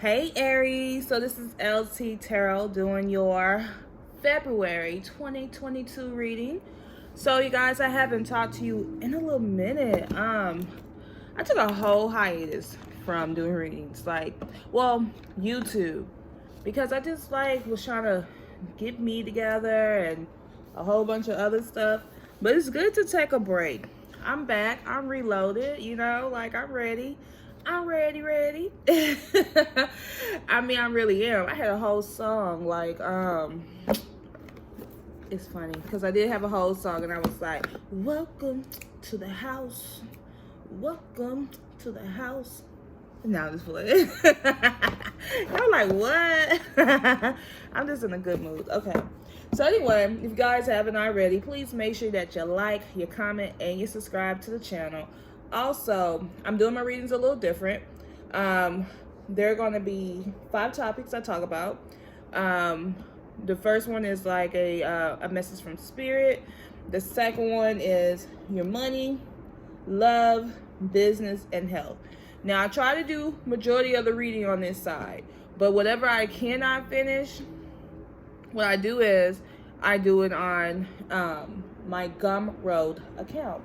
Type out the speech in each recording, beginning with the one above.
Hey Aries, so this is LT Tarot doing your February 2022 reading. So you guys, I haven't talked to you in a little minute. I took a whole hiatus from doing readings, YouTube, because I just was trying to get me together and a whole bunch of other stuff. But it's good to take a break. I'm back. I'm reloaded, I'm ready. I'm ready. I mean, I really am. I had a whole song, it's funny because I did have a whole song and I was like, welcome to the house. Welcome to the house. Now this playing. I'm like, what? I'm just in a good mood. Okay. So anyway, if you guys haven't already, please make sure that you like, you comment, and you subscribe to the channel. Also, I'm doing my readings a little different. There are going to be 5 topics I talk about. The first one is like a message from spirit. The second one is your money, love, business, and health. Now, I try to do majority of the reading on this side, but whatever I cannot finish, what I do is I do it on my Gumroad account.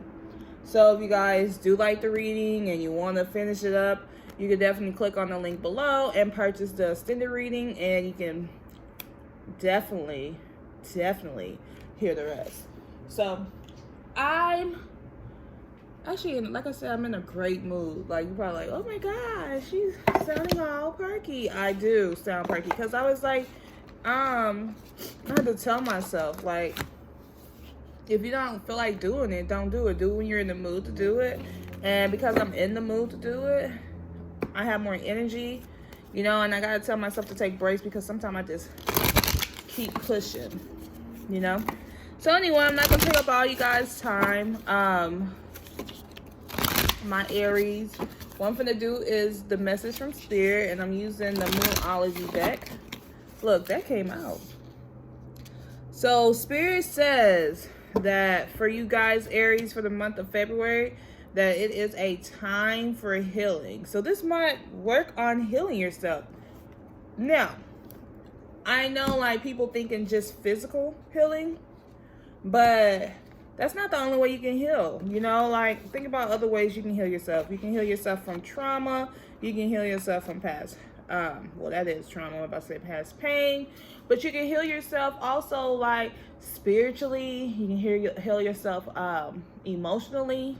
So if you guys do like the reading and you want to finish it up, you can definitely click on the link below and purchase the extended reading, and you can definitely hear the rest. So I'm actually, like I said, I'm in a great mood. Like, you're probably like, oh my gosh, she's sounding all perky. I do sound perky because I was like, I had to tell myself, like, if you don't feel like doing it, don't do it. Do it when you're in the mood to do it. And because I'm in the mood to do it, I have more energy, and I gotta tell myself to take breaks because sometimes I just keep pushing, So anyway, I'm not gonna take up all you guys' time. My Aries, what I'm gonna do is the message from spirit, and I'm using the Moonology deck. Look, that came out. So spirit says that for you guys, Aries, for the month of February, that it is a time for healing. So this month, work on healing yourself. Now, I know people thinking just physical healing, but that's not the only way you can heal. Think about other ways you can heal yourself. You can heal yourself from trauma. You can heal yourself from past, that is trauma. I'm about to say past pain. But you can heal yourself also spiritually. You can heal yourself emotionally.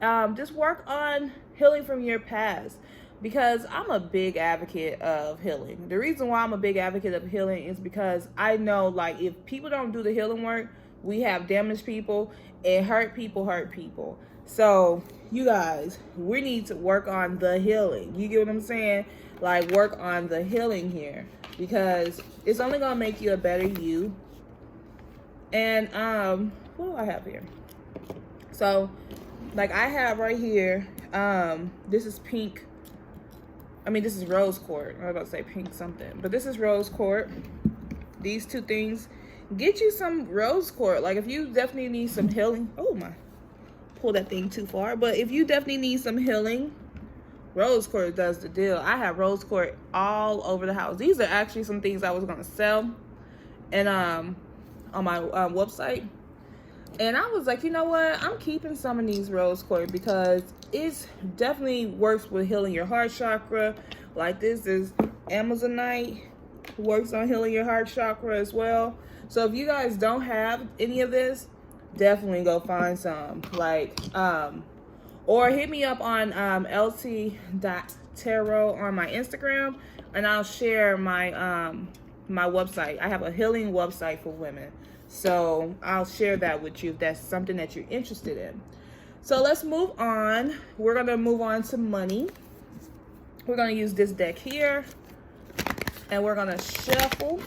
Just work on healing from your past, because I'm a big advocate of healing. The reason why I'm a big advocate of healing is because I know if people don't do the healing work, we have damaged people, and hurt people. So you guys, we need to work on the healing. You get what I'm saying? Work on the healing here, because it's only gonna make you a better you. And what do I have here? So I have right here, this is pink. This is rose quartz. I was about to say pink something, but this is rose quartz. These two things, get you some rose quartz. If you definitely need some healing, oh my, pull that thing too far. But if you definitely need some healing, rose quartz does the deal. I have rose quartz all over the house. These are actually some things I was gonna sell, and on my website. And I was like, you know what? I'm keeping some of these rose quartz because it definitely works with healing your heart chakra. This is Amazonite, works on healing your heart chakra as well. So if you guys don't have any of this, definitely go find some. Or hit me up on lt.tarot on my Instagram, and I'll share my my website. I have a healing website for women. So I'll share that with you if that's something that you're interested in. So let's move on. We're going to move on to money. We're going to use this deck here, and we're going to shuffle.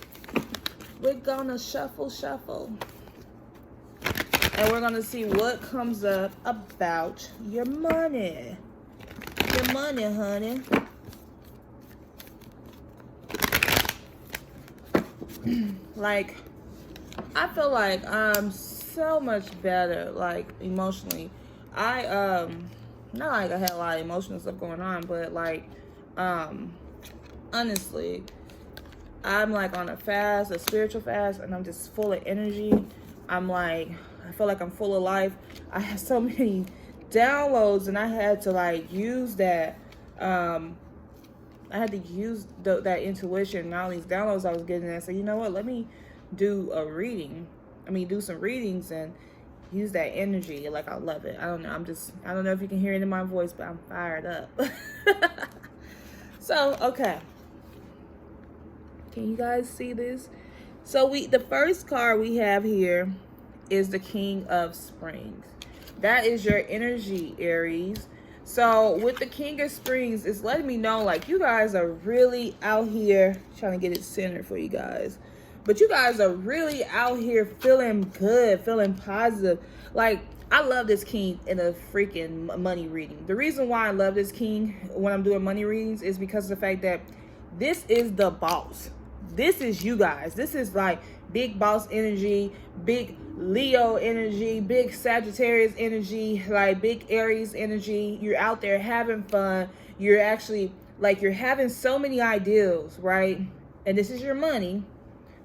We're going to shuffle. And we're going to see what comes up about your money. Your money, honey. I feel like I'm so much better, emotionally. I not I had a lot of emotional stuff going on, but honestly, I'm like on a fast, a spiritual fast, and I'm just full of energy. I'm like, I feel like I'm full of life. I have so many downloads, and I had to like use that. I had to use that intuition and all these downloads I was getting, and I said, you know what? Let me do a reading. Do some readings and use that energy. Like, I love it. I don't know. I don't know if you can hear it in my voice, but I'm fired up. So, okay. Can you guys see this? So the first card we have here is the King of Springs. That is your energy, Aries. So with the King of Springs, it's letting me know like you guys are really out here trying to get it centered for you guys. But you guys are really out here feeling good, feeling positive. Like, I love this king in a freaking money reading. The reason why I love this king when I'm doing money readings is because of the fact that this is the boss. This is you guys. This is like big boss energy, big Leo energy, big Sagittarius energy, like big Aries energy. You're out there having fun. You're actually like, you're having so many ideals, right? And this is your money.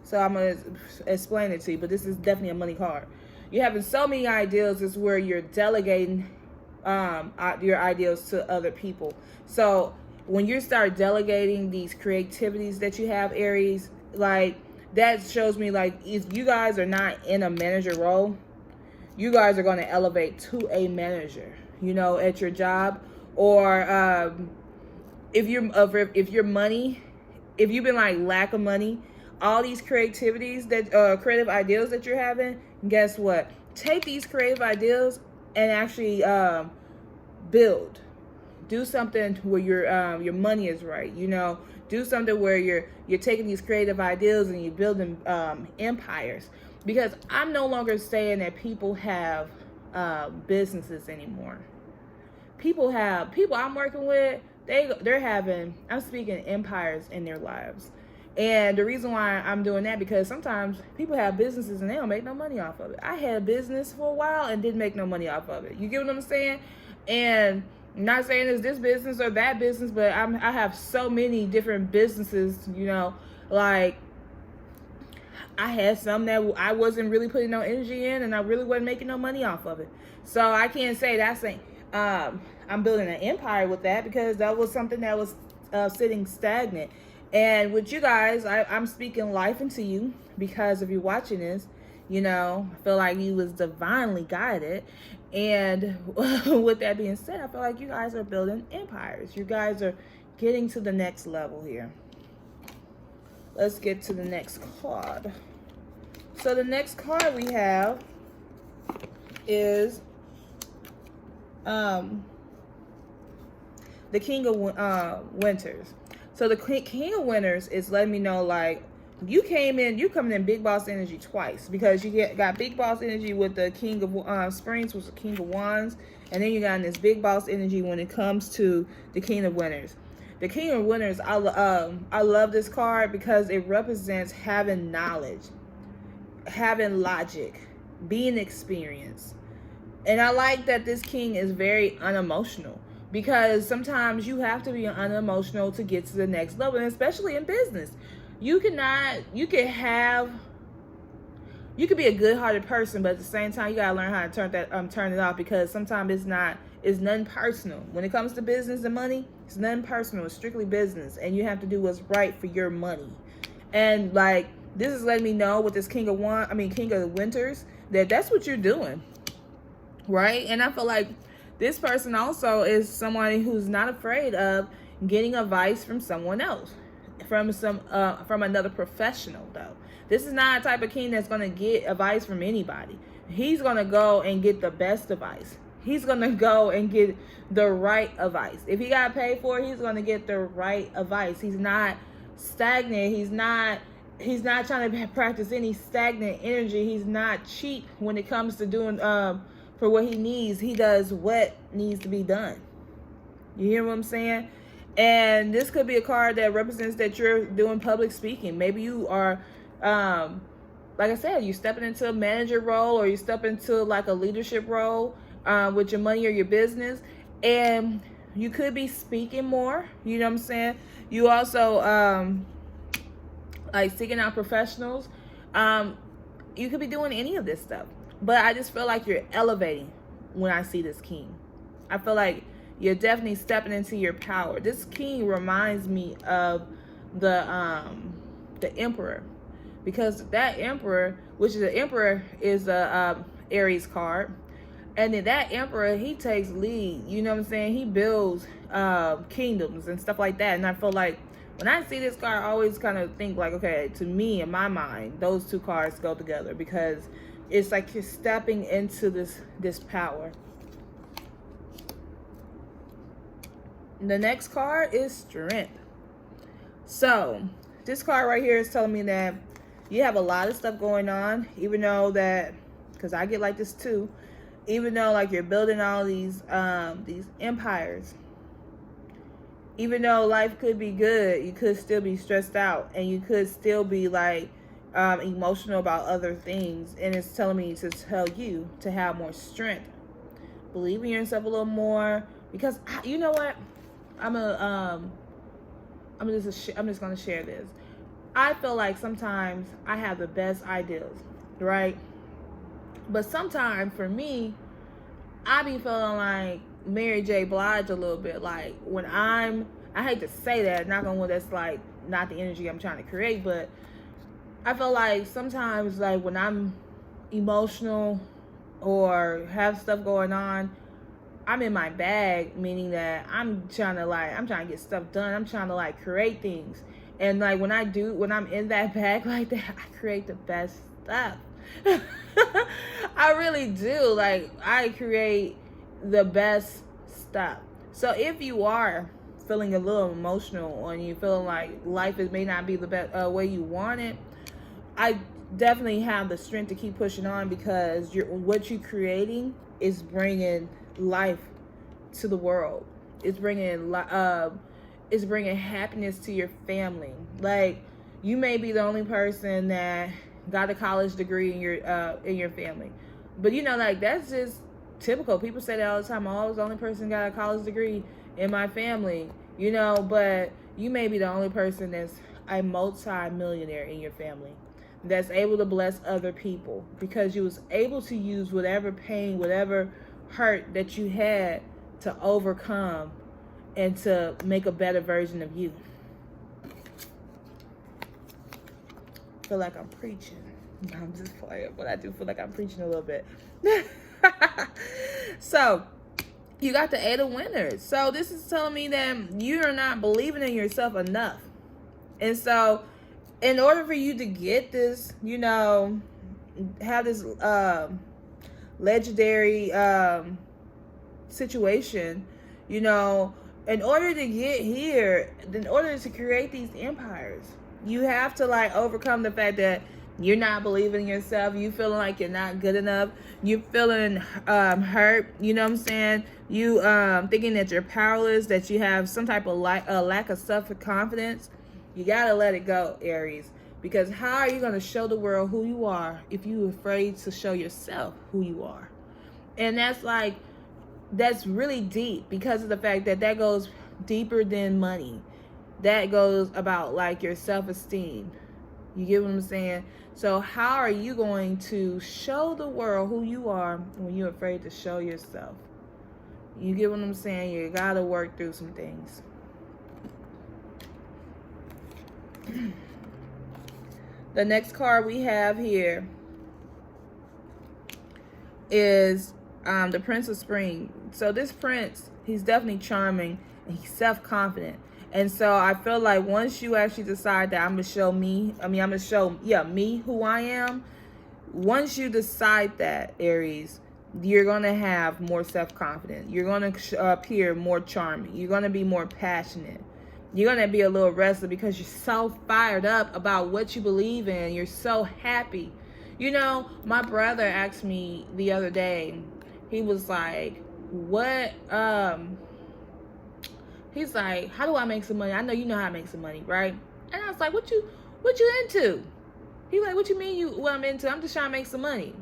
So I'm going to explain it to you, but this is definitely a money card. You're having so many ideals is where you're delegating your ideals to other people. So when you start delegating these creativities that you have, Aries, like that shows me like if you guys are not in a manager role, you guys are going to elevate to a manager, you know, at your job. Or if you're money, if you've been like lack of money, all these creativities that creative ideals that you're having, guess what? Take these creative ideals and actually build. Do something where your money is right. You know, do something where you're taking these creative ideals and you're building empires. Because I'm no longer saying that people have businesses anymore. People I'm working with, they're having, I'm speaking empires in their lives. And the reason why I'm doing that, because sometimes people have businesses and they don't make no money off of it. I had a business for a while and didn't make no money off of it. You get what I'm saying? And I'm not saying it's this business or that business, but I have so many different businesses, you know, like I had some that I wasn't really putting no energy in and I really wasn't making no money off of it. So I can't say that's I'm building an empire with that, because that was something that was sitting stagnant. And with you guys, I'm speaking life into you, because if you're watching this, you know, I feel like you was divinely guided. And with that being said, I feel like you guys are building empires. You guys are getting to the next level here. Let's get to the next card. So the next card we have is the King of Winters. So the King of Winters is letting me know, like, you coming in big boss energy twice, because you got big boss energy with the King of Springs, which is the King of Wands, and then you got this big boss energy when it comes to the King of Winters. The King of Winters, I love this card because it represents having knowledge, having logic, being experienced. And I like that this king is very unemotional, because sometimes you have to be unemotional to get to the next level, and especially in business. You could be a good-hearted person, but at the same time, you gotta learn how to turn it off, because sometimes it's nothing personal. When it comes to business and money, it's nothing personal. It's strictly business, and you have to do what's right for your money. And like, this is letting me know with this King of Winters, that's what you're doing, right? And I feel like this person also is someone who's not afraid of getting advice from someone else, from another professional, though. This is not a type of king that's going to get advice from anybody. He's going to go and get the best advice. He's going to go and get the right advice. If he got paid for it, he's going to get the right advice. He's not stagnant. He's not trying to practice any stagnant energy. He's not cheap when it comes to doing for what he needs. He does what needs to be done. You hear what I'm saying? And this could be a card that represents that you're doing public speaking. Maybe you are, like I said, you stepping into a manager role, or you step into like a leadership role with your money or your business, and You could be speaking more. You know what I'm saying? You also like seeking out professionals. You could be doing any of this stuff. But I just feel like you're elevating when I see this king. I feel like you're definitely stepping into your power. This king reminds me of the emperor, because that emperor, which is the emperor, is a Aries card, and then that emperor, he takes lead. You know what I'm saying? He builds kingdoms and stuff like that. And I feel like when I see this card, I always kind of think like, okay, to me, in my mind, those two cards go together, because it's like you're stepping into this power. The next card is strength. So this card right here is telling me that you have a lot of stuff going on, even though that, because I get like this too, even though like you're building all these empires. Even though life could be good, you could still be stressed out, and you could still be like emotional about other things. And it's telling me to tell you to have more strength, believe in yourself a little more, because you know what, I'm just gonna share this. I feel like sometimes I have the best ideas, right? But sometimes for me, I be feeling like Mary J. Blige a little bit. Like when I hate to say that, knock on wood, that's like not the energy I'm trying to create, but I feel like sometimes like when I'm emotional or have stuff going on, I'm in my bag, meaning that I'm trying to get stuff done. I'm trying to like create things. And like when I'm in that bag like that, I create the best stuff. I really do. Like I create the best stuff. So if you are feeling a little emotional and you feeling like life may not be the best way you want it, I definitely have the strength to keep pushing on, because what you're creating is bringing life to the world. It's bringing happiness to your family. Like you may be the only person that got a college degree in your family, but you know, like that's just typical. People say that all the time. I was the only person got a college degree in my family, you know, but you may be the only person that's a multi-millionaire in your family, that's able to bless other people, because you was able to use whatever pain, whatever hurt that you had to overcome and to make a better version of you. I feel like I'm preaching. I'm just playing, but I do feel like I'm preaching a little bit. So you got the 8 of Wands. So this is telling me that you're not believing in yourself enough. And so in order for you to get this, you know, have this legendary situation, you know, in order to get here, in order to create these empires, you have to like overcome the fact that you're not believing in yourself. You feeling like you're not good enough. You feeling hurt. You know what I'm saying? You thinking that you're powerless, that you have some type of lack of self-confidence. You gotta let it go, Aries. Because how are you gonna show the world who you are if you're afraid to show yourself who you are? And that's really deep, because of the fact that goes deeper than money. That goes about like your self-esteem. You get what I'm saying? So how are you going to show the world who you are when you're afraid to show yourself? You get what I'm saying? You gotta work through some things. The next card we have here is the Prince of Spring. So this prince, he's definitely charming and he's self-confident. And so I feel like once you actually decide that I'm going to show me who I am, once you decide that, Aries, you're going to have more self-confidence. You're going to appear more charming. You're going to be more passionate. You're going to be a little restless because you're so fired up about what you believe in. You're so happy. You know, my brother asked me the other day, he was like, he's like, how do I make some money? I know you know how to make some money, right? And I was like, what you into? He was like, what you mean what I'm into? I'm just trying to make some money.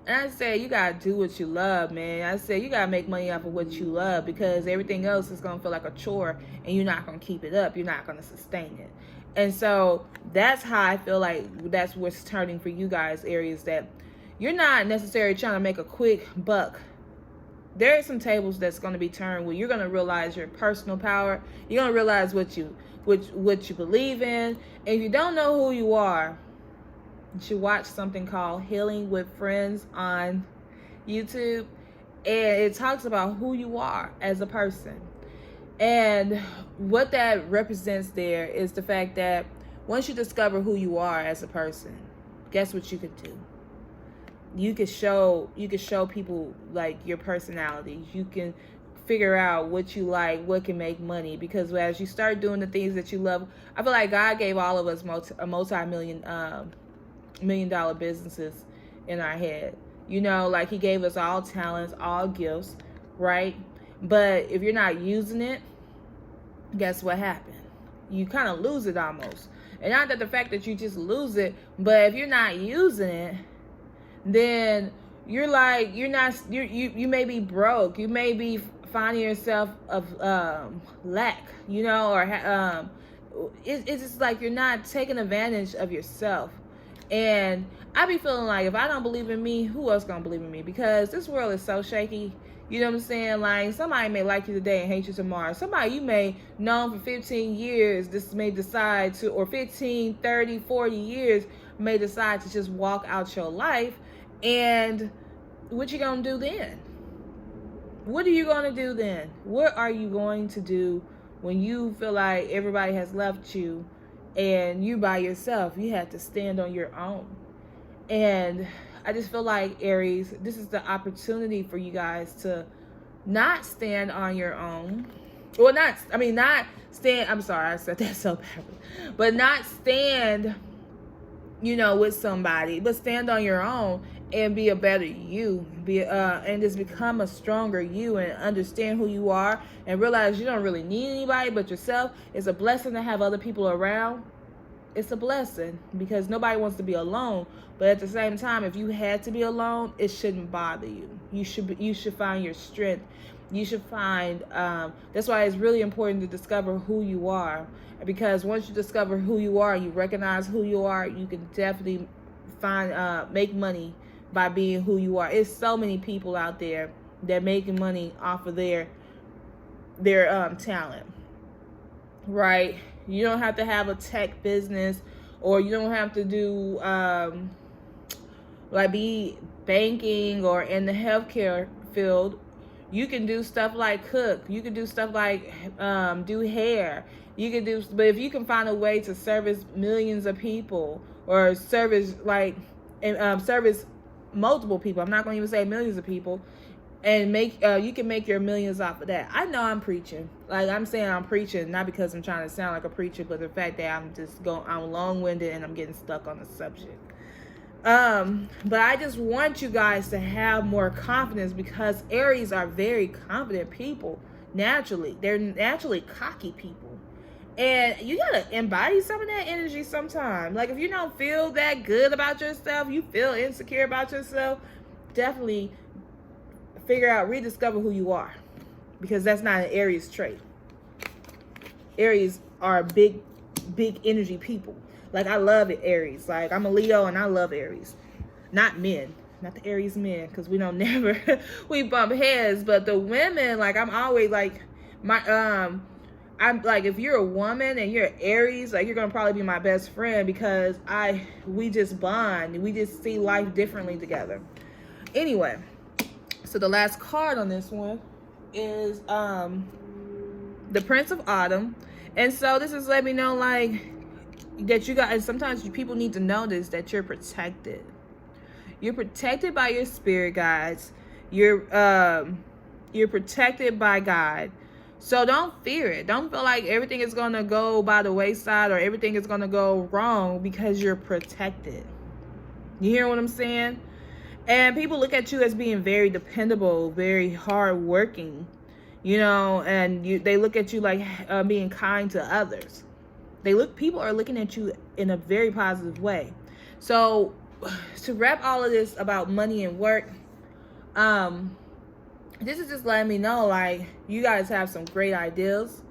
And I say you gotta do what you love, man. I say you gotta make money off of what you love, because everything else is gonna feel like a chore, and you're not gonna keep it up. You're not gonna sustain it. And so that's how I feel like that's what's turning for you guys, Aries, that you're not necessarily trying to make a quick buck. There are some tables that's going to be turned where you're going to realize your personal power. You're going to realize what you believe in. And if you don't know who you are, you should watch something called Healing with Friends on YouTube. And it talks about who you are as a person. And what that represents there is the fact that once you discover who you are as a person, guess what you could do? You could show people like your personality. You can figure out what you like, what can make money, because as you start doing the things that you love, I feel like God gave all of us multi-million $1 million businesses in our head. You know, like he gave us all talents, all gifts, right? But if you're not using it, guess what happened? You kind of lose it almost. And not that the fact that you just lose it, but if you're not using it, then you're like, you may be broke. You may be finding yourself of lack, you know, or it's just like you're not taking advantage of yourself. And I be feeling like if I don't believe in me, who else gonna believe in me? Because this world is so shaky. You know what I'm saying? Like, somebody may like you today and hate you tomorrow. Somebody you may know for 15 years, this may decide to, or 15, 30, 40 years, may decide to just walk out your life. And what you gonna do then? What are you gonna do then? What are you going to do when you feel like everybody has left you and you by yourself? You have to stand on your own. And I just feel like, Aries, this is the opportunity for you guys to not stand on your own. Well, not stand, I'm sorry, I said that so badly. But not stand, you know, with somebody, but stand on your own and be a better you. And just become a stronger you and understand who you are and realize you don't really need anybody but yourself. It's a blessing to have other people around. It's a blessing because nobody wants to be alone. But at the same time, if you had to be alone, it shouldn't bother you. You should find your strength. You should find, that's why it's really important to discover who you are. Because once you discover who you are, you recognize who you are, you can definitely make money by being who you are. It's so many people out there that making money off of their talent, right? You don't have to have a tech business, or you don't have to do like be banking or in the healthcare field. You can do stuff like cook. You can do stuff like do hair. You can do, but if you can find a way to service millions of people, or service service multiple people, I'm not going to even say millions of people, and you can make your millions off of that. I know I'm preaching. Like, I'm saying I'm preaching, not because I'm trying to sound like a preacher, but the fact that I'm long-winded and I'm getting stuck on the subject. But I just want you guys to have more confidence, because Aries are very confident people. Naturally, they're naturally cocky people. And you gotta embody some of that energy sometime. Like, if you don't feel that good about yourself, you feel insecure about yourself, definitely rediscover who you are, because that's not an Aries trait. Aries are big energy people. Like, I love it, Aries. Like, I'm a Leo and I love Aries. Not men, not the Aries men, because we don't never we bump heads. But the women, like, I'm always like I'm like, if you're a woman and you're Aries, like, you're gonna probably be my best friend, because we just bond. We just see life differently together. Anyway. So the last card on this one is the Prince of Autumn. And so this is letting me know, like, that you guys, sometimes people need to know this, that you're protected. You're protected by your spirit guides. You're protected by God. So don't fear it. Don't feel like everything is going to go by the wayside or everything is going to go wrong, because you're protected. You hear what I'm saying? And people look at you as being very dependable, very hardworking, you know, and they look at you like being kind to others. People are looking at you in a very positive way. So to wrap all of this about money and work, this is just letting me know, like, you guys have some great ideas.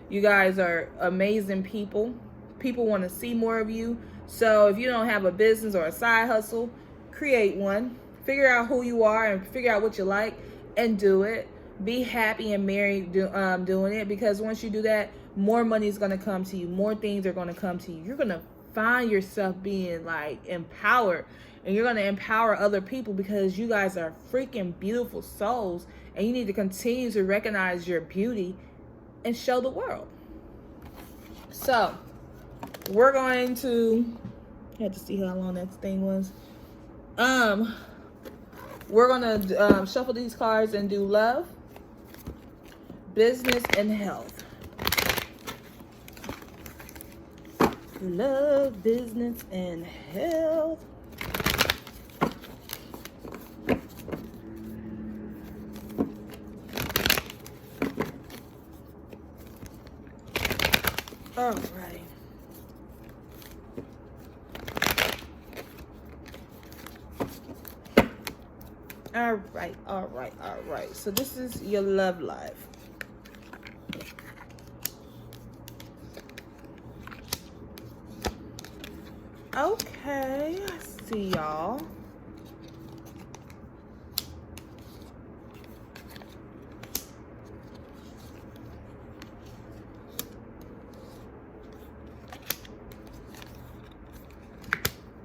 You guys are amazing people. People want to see more of you. So if you don't have a business or a side hustle, create one. Figure out who you are and figure out what you like and do it. Be happy and merry doing it, because once you do that, more money is going to come to you. More things are going to come to you. You're going to find yourself being like empowered, and you're going to empower other people, because you guys are freaking beautiful souls, and you need to continue to recognize your beauty and show the world. So we're going to, I had to see how long that thing was. We're gonna shuffle these cards and do love, business, and health. Love, business, and health. All right. All right. So this is your love life. Okay, I see y'all.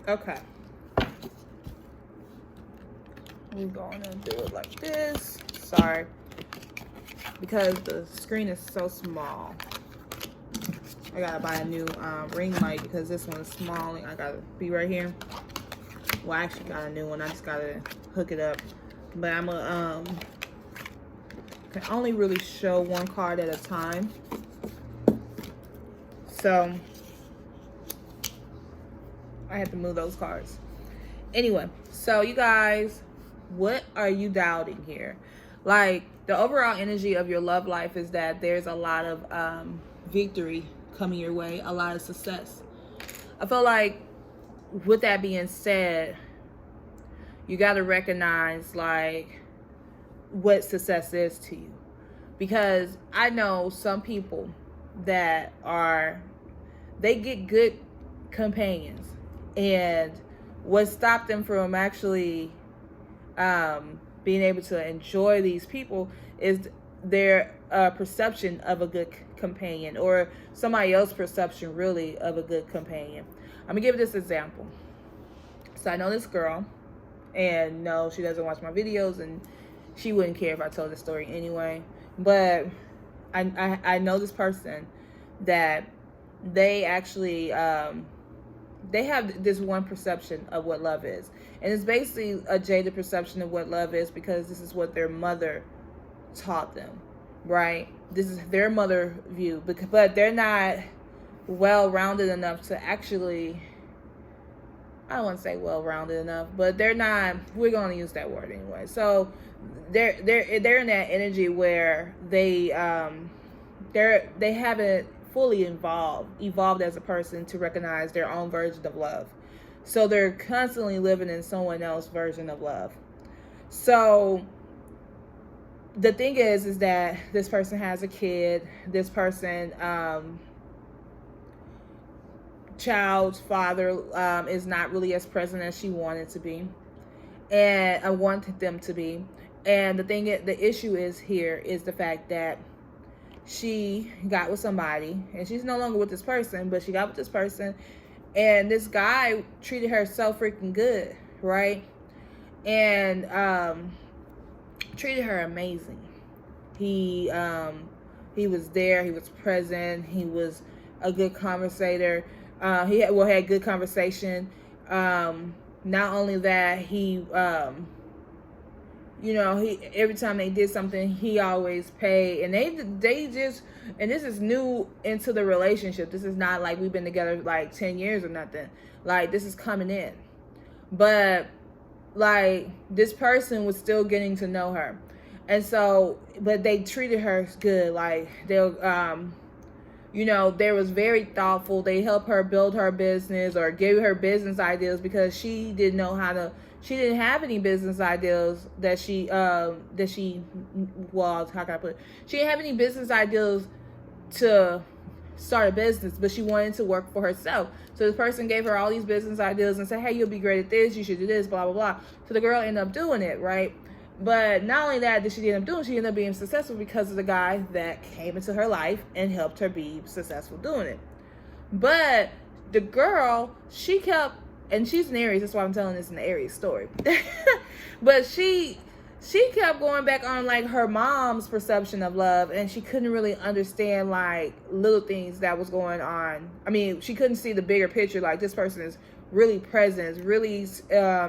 Okay. We're going to do it like this. Sorry. Because the screen is so small. I gotta buy a new ring light because this one's small and I gotta be right here. Well, I actually got a new one. I just gotta hook it up. But I'm gonna can only really show one card at a time. So I have to move those cards. Anyway, so you guys, what are you doubting here? Like, the overall energy of your love life is that there's a lot of victory coming your way, a lot of success. I feel like, with that being said, you got to recognize like what success is to you, because I know some people that they get good companions, and what stopped them from actually being able to enjoy these people is their perception of a good companion, or somebody else's perception really of a good companion. I'm gonna give this example. So I know this girl, and no, she doesn't watch my videos, and she wouldn't care if I told the story anyway. But I know this person that they actually they have this one perception of what love is, and it's basically a jaded perception of what love is, because this is what their mother taught them, right? This is their mother view, but they're not well-rounded enough to actually, I don't want to say well-rounded enough, but they're not, we're going to use that word anyway. So they're in that energy where they haven't fully evolved as a person to recognize their own version of love. So they're constantly living in someone else's version of love. So the thing is that this person has a kid. This person, child's father, is not really as present as she wanted to be, and I wanted them to be. And the issue is here is the fact that she got with somebody, and she's no longer with this person, but she got with this person, and this guy treated her so freaking good, right? And treated her amazing. He was there, he was present, he was a good conversator. He had good conversation. Not only that, he every time they did something, he always paid. And they just, and this is new into the relationship. This is not like we've been together like 10 years or nothing. Like, this is coming in. But like, this person was still getting to know her. And so, but they treated her good. Like, they'll you know, they was very thoughtful. They helped her build her business or gave her business ideas because she didn't know how to. She didn't have any business ideas well, how can I put it? She didn't have any business ideas to start a business, but she wanted to work for herself. So this person gave her all these business ideas and said, hey, you'll be great at this, you should do this, blah, blah, blah. So the girl ended up doing it, right? But not only that did she end up doing, she ended up being successful because of the guy that came into her life and helped her be successful doing it. But the girl, she kept, and she's an Aries, that's why I'm telling this in the Aries story. But she kept going back on like her mom's perception of love, and she couldn't really understand like little things that was going on. I mean, she couldn't see the bigger picture. Like, this person is really present, is really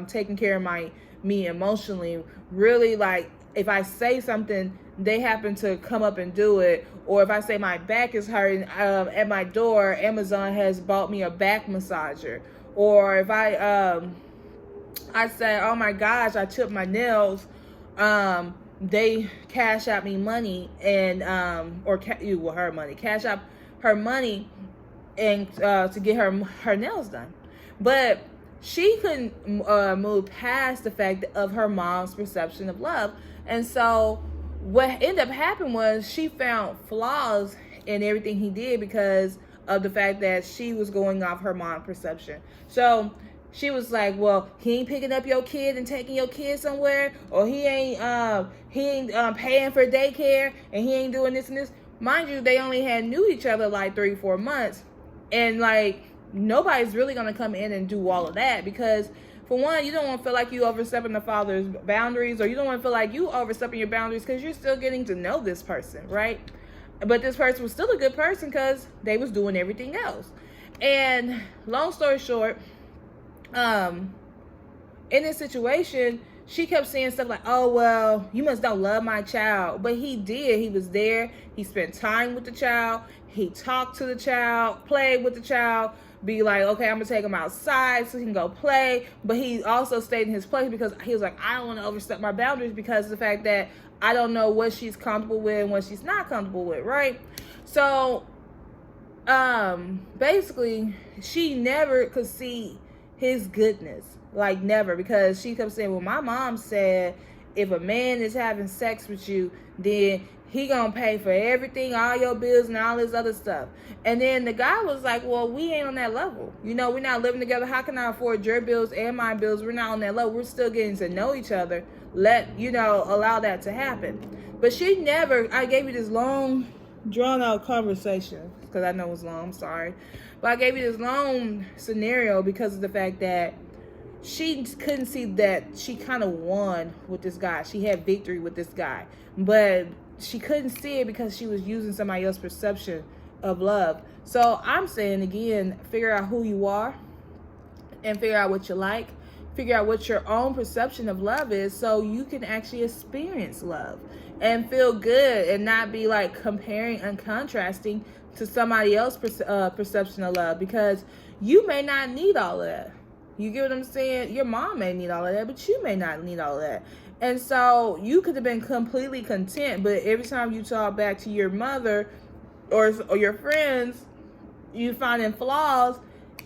taking care of me emotionally. Really, like, if I say something, they happen to come up and do it. Or if I say my back is hurting, at my door, Amazon has bought me a back massager. Or if I say, oh my gosh, I chipped my nails, they cash out me money and cash out her money and to get her nails done. But she couldn't move past the fact of her mom's perception of love. And so what ended up happening was she found flaws in everything he did because of the fact that she was going off her mom's perception. So she was like, well, he ain't picking up your kid and taking your kid somewhere, or he ain't paying for daycare, and he ain't doing this and this. Mind you, they only had knew each other like 3-4 months, and like nobody's really gonna come in and do all of that because, for one, you don't want to feel like you overstepping the father's boundaries, or you don't want to feel like you overstepping your boundaries because you're still getting to know this person, right? But this person was still a good person because they was doing everything else. And long story short, in this situation, she kept saying stuff like, oh, well, you must not love my child. But he did. He was there. He spent time with the child. He talked to the child, played with the child, be like, okay, I'm going to take him outside so he can go play. But he also stayed in his place because he was like, I don't want to overstep my boundaries because of the fact that I don't know what she's comfortable with and what she's not comfortable with, right? So, basically, she never could see his goodness, like never, because she kept saying, well, my mom said if a man is having sex with you, then he gonna pay for everything, all your bills and all this other stuff. And then the guy was like, well, we ain't on that level, you know, we're not living together. How can I afford your bills and my bills? We're not on that level. We're still getting to know each other. Allow that to happen. But she never, I gave you this long drawn out conversation because I know it was long, I'm sorry, but I gave you this long scenario because of the fact that she couldn't see that she kind of won with this guy. She had victory with this guy, but she couldn't see it because she was using somebody else's perception of love. So I'm saying again, figure out who you are and figure out what you like. Figure out what your own perception of love is so you can actually experience love and feel good and not be like comparing and contrasting to somebody else's perception of love, because you may not need all of that. You get what I'm saying? Your mom may need all of that, but you may not need all of that. And so you could have been completely content, but every time you talk back to your mother or your friends, you finding flaws.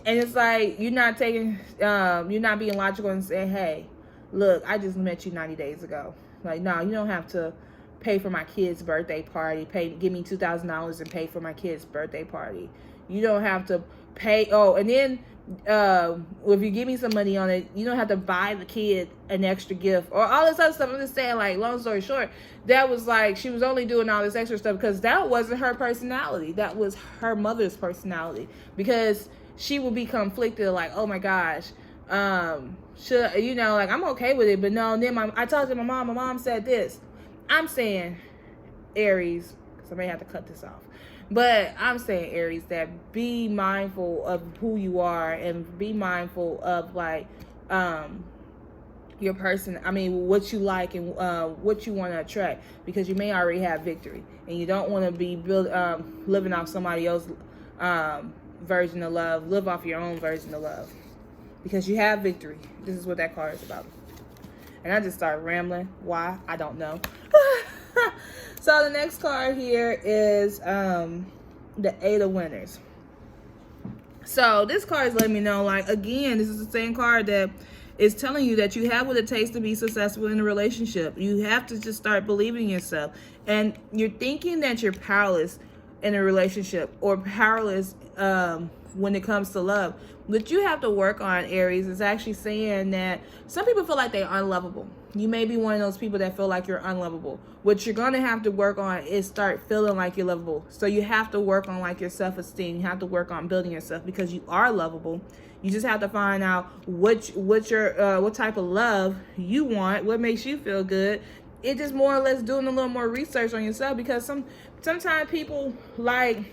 And it's like you're not being logical and saying, hey, look, I just met you 90 days ago. Like, no, you don't have to pay for my kid's birthday party. Give me $2,000 and pay for my kid's birthday party. You don't have to pay. Oh, and then if you give me some money on it, you don't have to buy the kid an extra gift or all this other stuff. I'm just saying, like, long story short, that was like she was only doing all this extra stuff because that wasn't her personality. That was her mother's personality, because she would be conflicted, like, oh my gosh, should, like, I'm okay with it, but no. And then I talked to my mom said this. I'm saying, Aries, because I may have to cut this off, but I'm saying, Aries, that be mindful of who you are and be mindful of like your person. I mean, what you like and what you want to attract, because you may already have victory and you don't want to be living off somebody else's version of love. Live off your own version of love, because you have victory. This is what that card is about. And I just started rambling. Why? I don't know. So the next card here is the Eight of Winners. So this card is letting me know, like, again, this is the same card that is telling you that you have what it takes to be successful in a relationship. You have to just start believing in yourself. And you're thinking that you're powerless in a relationship or powerless when it comes to love. What you have to work on, Aries, is actually saying that some people feel like they're unlovable. You may be one of those people that feel like you're unlovable. What you're going to have to work on is start feeling like you're lovable. So you have to work on like your self-esteem. You have to work on building yourself because you are lovable. You just have to find out what type of love you want, what makes you feel good. It's just more or less doing a little more research on yourself, because sometimes people like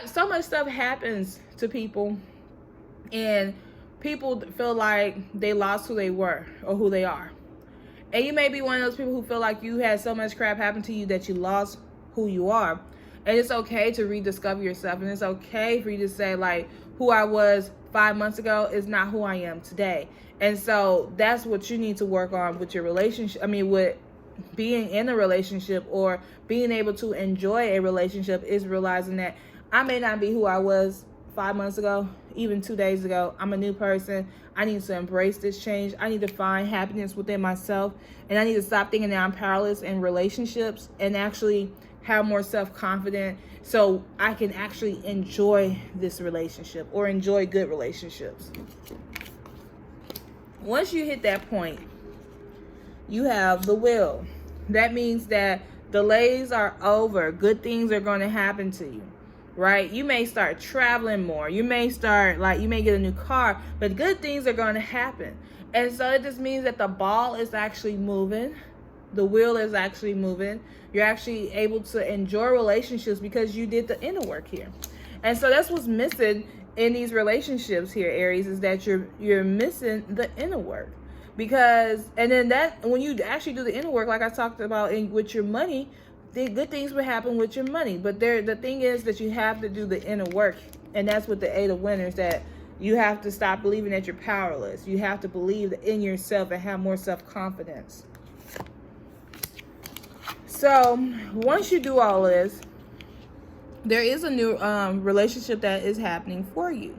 so much stuff happens to people, and people feel like they lost who they were or who they are. And you may be one of those people who feel like you had so much crap happen to you that you lost who you are. And it's okay to rediscover yourself. And it's okay for you to say, like, who I was 5 months ago is not who I am today. And so that's what you need to work on with your relationship. With being in a relationship or being able to enjoy a relationship, is realizing that I may not be who I was 5 months ago, even 2 days ago. I'm a new person. I need to embrace this change. I need to find happiness within myself. And I need to stop thinking that I'm powerless in relationships and actually have more self-confidence so I can actually enjoy this relationship or enjoy good relationships. Once you hit that point, you have the will. That means that delays are over. Good things are going to happen to you. Right? You may start traveling more. You may get a new car, but good things are going to happen. And so it just means that the ball is actually moving. The wheel is actually moving. You're actually able to enjoy relationships because you did the inner work here. And so that's what's missing in these relationships here, Aries, is that you're missing the inner work. And then that, when you actually do the inner work, like I talked about with your money, the good things will happen with your money. But the thing is that you have to do the inner work. And that's with the Eight of Winners, that you have to stop believing that you're powerless. You have to believe in yourself and have more self-confidence. So once you do all this, there is a new relationship that is happening for you.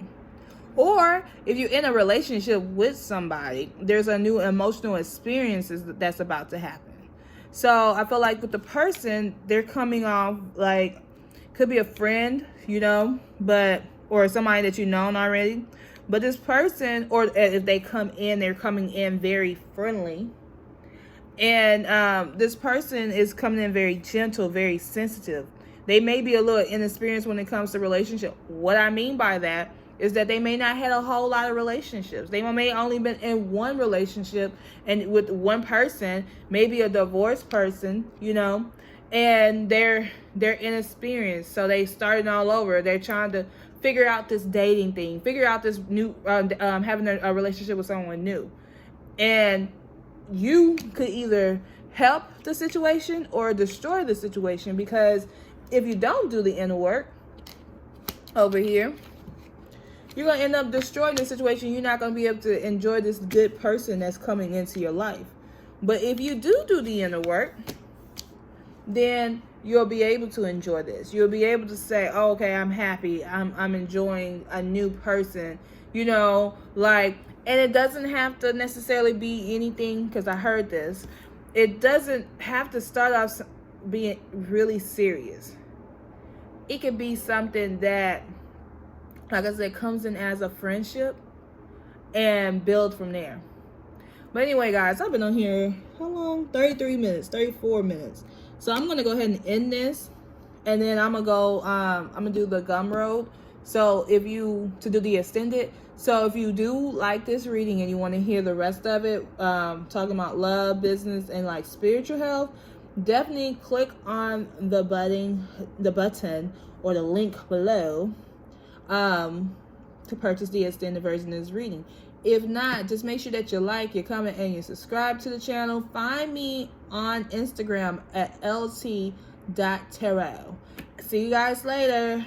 Or if you're in a relationship with somebody, there's a new emotional experiences that's about to happen. So I feel like with the person, they're coming off like, could be a friend, or somebody that you've known already. But this person, or if they come in, they're coming in very friendly. And this person is coming in very gentle, very sensitive. They may be a little inexperienced when it comes to relationship. What I mean by that is that they may not have a whole lot of relationships. They may only been in one relationship and with one person, maybe a divorced person, and they're inexperienced. So they starting all over. They're trying to figure out this dating thing, figure out this new, having a relationship with someone new. And you could either help the situation or destroy the situation, because if you don't do the inner work over here, you're going to end up destroying the situation. You're not going to be able to enjoy this good person that's coming into your life. But if you do the inner work, then you'll be able to enjoy this. You'll be able to say, oh, okay, I'm happy. I'm enjoying a new person, and it doesn't have to necessarily be anything, because I heard this. It doesn't have to start off being really serious. It could be something that, like I said, comes in as a friendship and build from there. But anyway, guys, I've been on here, how long? 33 minutes, 34 minutes. So I'm going to go ahead and end this. And then I'm going to go, I'm going to do the gum road. So to do the extended. So if you do like this reading and you want to hear the rest of it, talking about love, business, and like spiritual health, definitely click on the button or the link below to purchase the extended version of this reading. If not, just make sure that you like, you comment, and you subscribe to the channel. Find me on Instagram at lt.tarot. See you guys later.